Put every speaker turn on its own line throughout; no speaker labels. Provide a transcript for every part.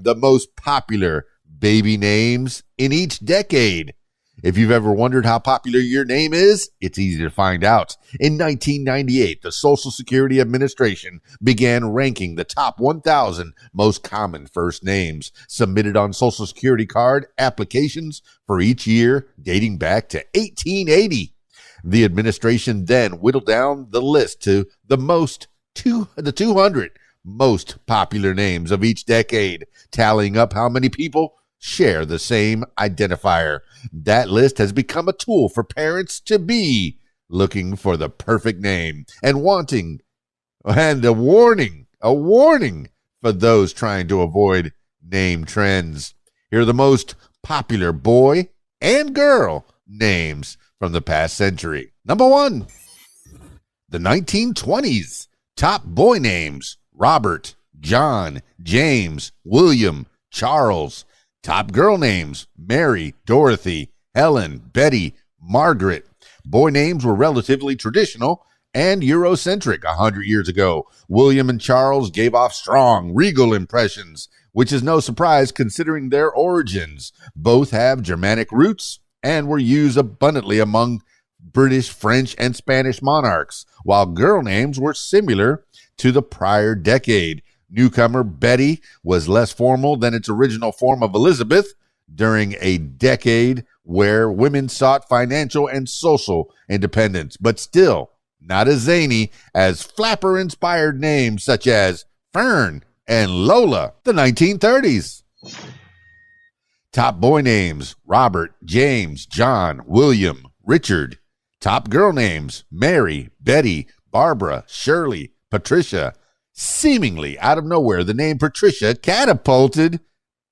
the most popular baby names in each decade. If you've ever wondered how popular your name is, it's easy to find out. In 1998, the Social Security Administration began ranking the top 1,000 most common first names submitted on Social Security card applications for each year dating back to 1880. The administration then whittled down the list to the 200 most popular names of each decade, tallying up how many people share the same identifier. That list has become a tool for parents to be looking for the perfect name and a warning for those trying to avoid name trends. Here are the most popular boy and girl names from the past century. Number 1, the 1920s. Top boy names: Robert, John, James, William, Charles. Top girl names: Mary, Dorothy, Helen, Betty, Margaret. Boy names were relatively traditional and Eurocentric 100 years ago. William and Charles gave off strong, regal impressions, which is no surprise considering their origins. Both have Germanic roots and were used abundantly among British, French, and Spanish monarchs, while girl names were similar to the prior decade. Newcomer Betty was less formal than its original form of Elizabeth during a decade where women sought financial and social independence, but still not as zany as flapper-inspired names such as Fern and Lola. The 1930s. Top boy names: Robert, James, John, William, Richard. Top girl names: Mary, Betty, Barbara, Shirley, Patricia. Seemingly out of nowhere, the name Patricia catapulted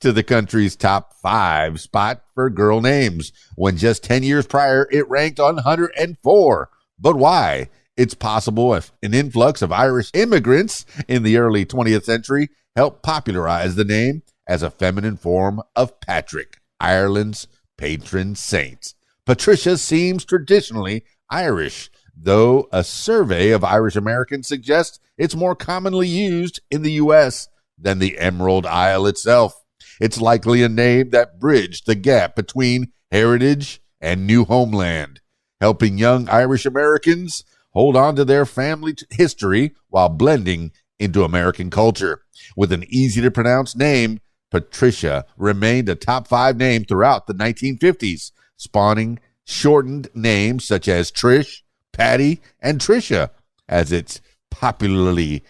to the country's top 5 spot for girl names, when just 10 years prior it ranked on 104. But why? It's possible if an influx of Irish immigrants in the early 20th century helped popularize the name as a feminine form of Patrick, Ireland's patron saint. Patricia seems traditionally Irish, though a survey of Irish Americans suggests it's more commonly used in the U.S. than the Emerald Isle itself. It's likely a name that bridged the gap between heritage and new homeland, helping young Irish Americans hold on to their family history while blending into American culture. With an easy-to-pronounce name, Patricia remained a top 5 name throughout the 1950s, spawning shortened names such as Trish, Patty, and Trisha as its popularity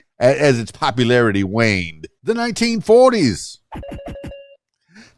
waned. The 1940s.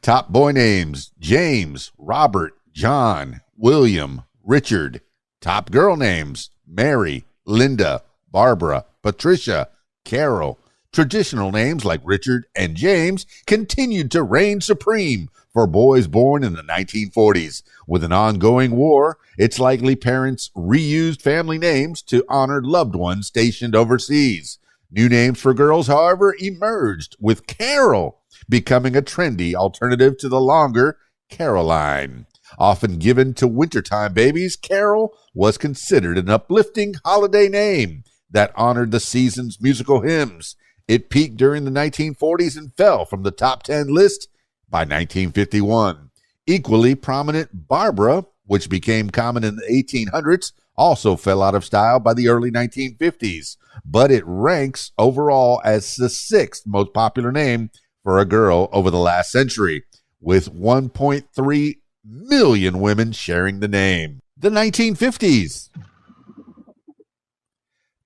Top boy names: James, Robert, John, William, Richard. Top girl names: Mary, Linda, Barbara, Patricia, Carol. Traditional names like Richard and James continued to reign supreme for boys born in the 1940s. With an ongoing war, it's likely parents reused family names to honor loved ones stationed overseas. New names for girls, however, emerged, with Carol becoming a trendy alternative to the longer Caroline. Often given to wintertime babies, Carol was considered an uplifting holiday name that honored the season's musical hymns. It peaked during the 1940s and fell from the top 10 list by 1951. Equally prominent, Barbara, which became common in the 1800s, also fell out of style by the early 1950s, but it ranks overall as the 6th most popular name for a girl over the last century, with 1.3 million women sharing the name. The 1950s.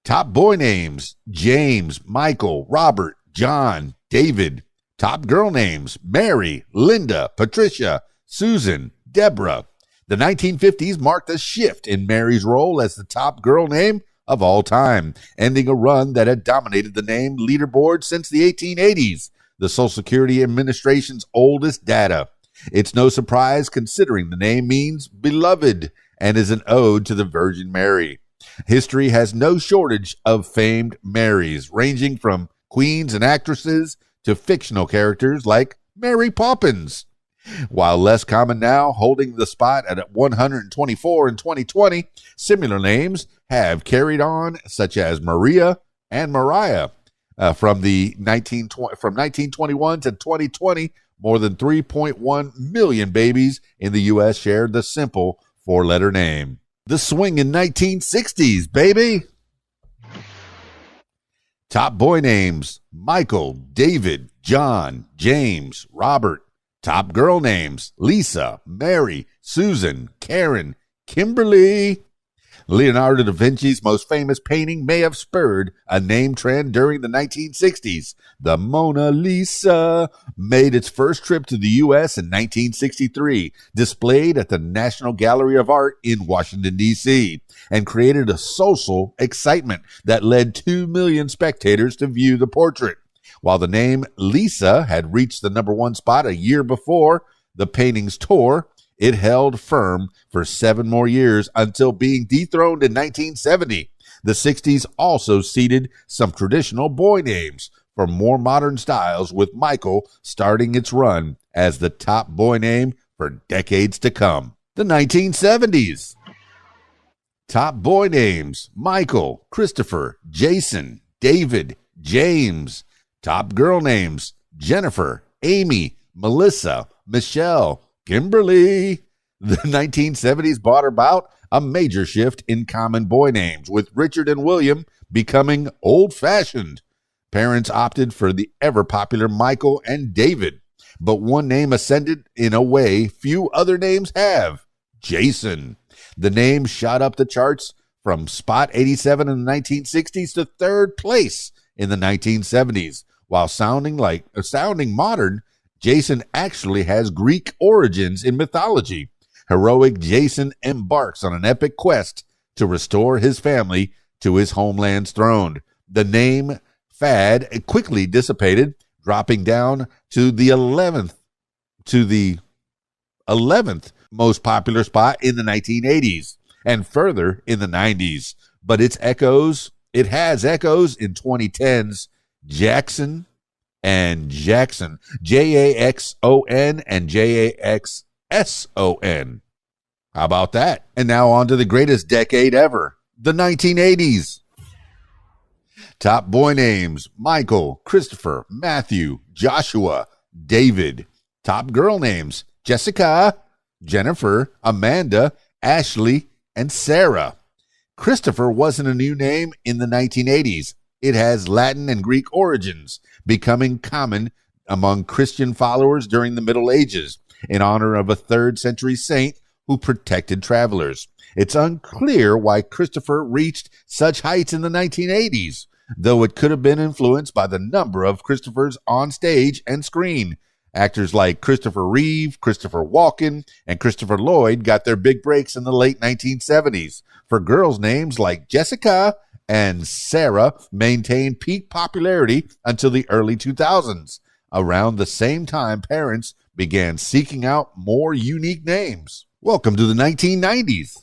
Top boy names: James, Michael, Robert, John, David. Top girl names: Mary, Linda, Patricia, Susan, Deborah. The 1950s marked a shift in Mary's role as the top girl name of all time, ending a run that had dominated the name leaderboard since the 1880s, the Social Security Administration's oldest data. It's no surprise considering the name means beloved and is an ode to the Virgin Mary. History has no shortage of famed Marys, ranging from queens and actresses to fictional characters like Mary Poppins. While less common now, holding the spot at 124 in 2020, similar names have carried on, such as Maria and Mariah. From 1921 to 2020, more than 3.1 million babies in the U.S. shared the simple four-letter name. The swingin' 1960s, baby. Top boy names: Michael, David, John, James, Robert. Top girl names: Lisa, Mary, Susan, Karen, Kimberly. Leonardo da Vinci's most famous painting may have spurred a name trend during the 1960s. The Mona Lisa made its first trip to the U.S. in 1963, displayed at the National Gallery of Art in Washington, D.C., and created a social excitement that led 2 million spectators to view the portrait. While the name Lisa had reached the #1 spot a year before the painting's tour, it held firm for 7 more years until being dethroned in 1970. The 60s also seeded some traditional boy names for more modern styles, with Michael starting its run as the top boy name for decades to come. The 1970s. Top boy names: Michael, Christopher, Jason, David, James. Top girl names: Jennifer, Amy, Melissa, Michelle, Kimberly. The 1970s brought about a major shift in common boy names, with Richard and William becoming old-fashioned. Parents opted for the ever-popular Michael and David, but one name ascended in a way few other names have: Jason. The name shot up the charts from spot 87 in the 1960s to 3rd place in the 1970s. While sounding modern, Jason actually has Greek origins in mythology. Heroic Jason embarks on an epic quest to restore his family to his homeland's throne. The name fad quickly dissipated, dropping down to the 11th most popular spot in the 1980s and further in the 90s. But it has echoes in 2010's Jackson and Jackson, Jaxon and Jaxson. How about that? And now on to the greatest decade ever, the 1980s. Top boy names: Michael, Christopher, Matthew, Joshua, David. Top girl names: Jessica, Jennifer, Amanda, Ashley, and Sarah. Christopher wasn't a new name in the 1980s. It has Latin and Greek origins, becoming common among Christian followers during the Middle Ages in honor of a 3rd century saint who protected travelers. It's unclear why Christopher reached such heights in the 1980s, though it could have been influenced by the number of Christophers on stage and screen. Actors like Christopher Reeve, Christopher Walken, and Christopher Lloyd got their big breaks in the late 1970s. For girls, names like Jessica and Sarah maintained peak popularity until the early 2000s. Around the same time, parents began seeking out more unique names. Welcome to the 1990s.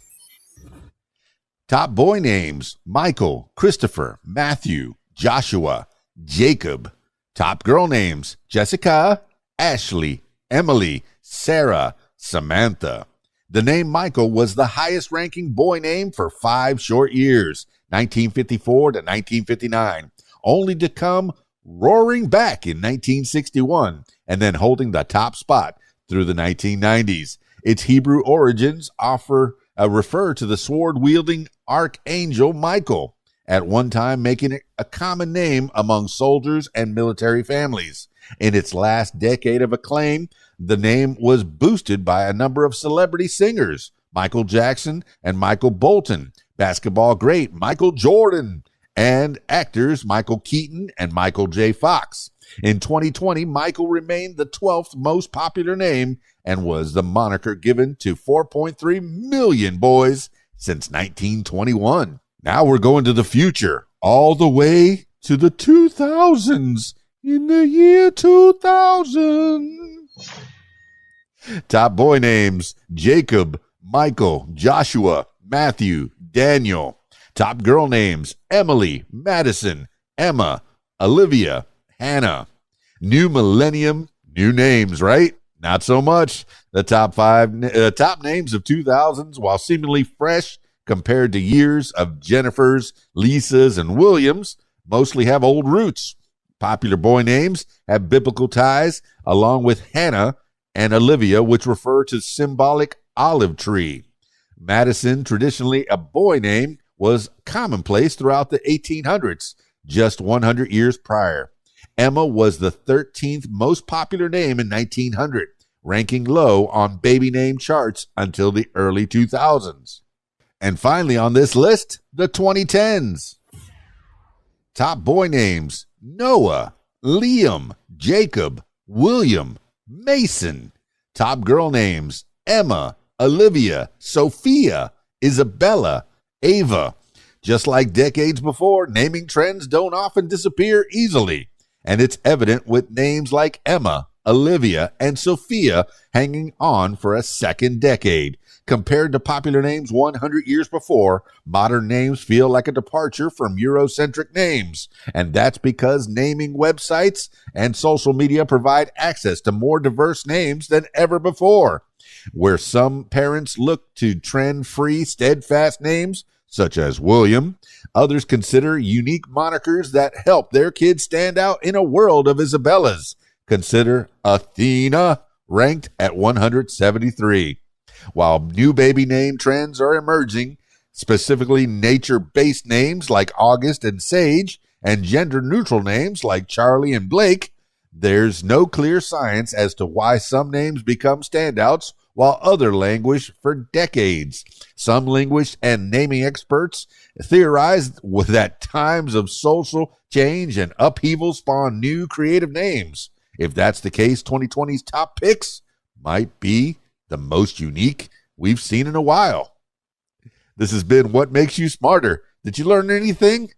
Top boy names: Michael, Christopher, Matthew, Joshua, Jacob. Top girl names: Jessica, Ashley, Emily, Sarah, Samantha. The name Michael was the highest ranking boy name for 5 short years, 1954 to 1959, only to come roaring back in 1961 and then holding the top spot through the 1990s. Its Hebrew origins refer to the sword-wielding archangel Michael, at one time making it a common name among soldiers and military families. In its last decade of acclaim, the name was boosted by a number of celebrity singers: Michael Jackson and Michael Bolton, basketball great Michael Jordan, and actors Michael Keaton and Michael J. Fox. In 2020, Michael remained the 12th most popular name and was the moniker given to 4.3 million boys since 1921. Now we're going to the future, all the way to the 2000s. In the year 2000. Top boy names: Jacob, Michael, Joshua, Matthew, Daniel. Top girl names: Emily, Madison, Emma, Olivia, Hannah. New millennium, new names, right? Not so much. The top names of 2000s, while seemingly fresh compared to years of Jennifers, Lisas, and Williams, mostly have old roots. Popular boy names have biblical ties, along with Hannah and Olivia, which refer to symbolic olive tree. Madison, traditionally a boy name, was commonplace throughout the 1800s, just 100 years prior. Emma was the 13th most popular name in 1900, ranking low on baby name charts until the early 2000s. And finally on this list, the 2010s. Top boy names: Noah, Liam, Jacob, William, Mason. Top girl names: Emma, Olivia, Sophia, Isabella, Ava. Just like decades before, naming trends don't often disappear easily, and it's evident with names like Emma, Olivia, and Sophia hanging on for a second decade. Compared to popular names 100 years before, modern names feel like a departure from Eurocentric names, and that's because naming websites and social media provide access to more diverse names than ever before. Where some parents look to trend-free, steadfast names, such as William, others consider unique monikers that help their kids stand out in a world of Isabellas. Consider Athena, ranked at 173. While new baby name trends are emerging, specifically nature-based names like August and Sage, and gender-neutral names like Charlie and Blake, there's no clear science as to why some names become standouts while others languish for decades. Some linguists and naming experts theorize that times of social change and upheaval spawn new creative names. If that's the case, 2020's top picks might be the most unique we've seen in a while. This has been What Makes You Smarter. Did you learn anything?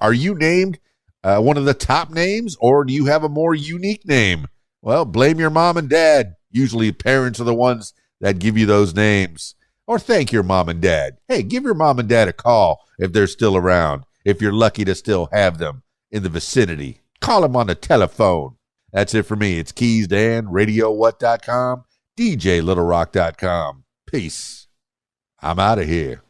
Are you named one of the top names, or do you have a more unique name? Well, blame your mom and dad. Usually parents are the ones that give you those names. Or thank your mom and dad. Hey, give your mom and dad a call if they're still around, if you're lucky to still have them in the vicinity. Call them on the telephone. That's it for me. It's KeysDAN, RadioWhat.com, DJLittleRock.com. Peace. I'm out of here.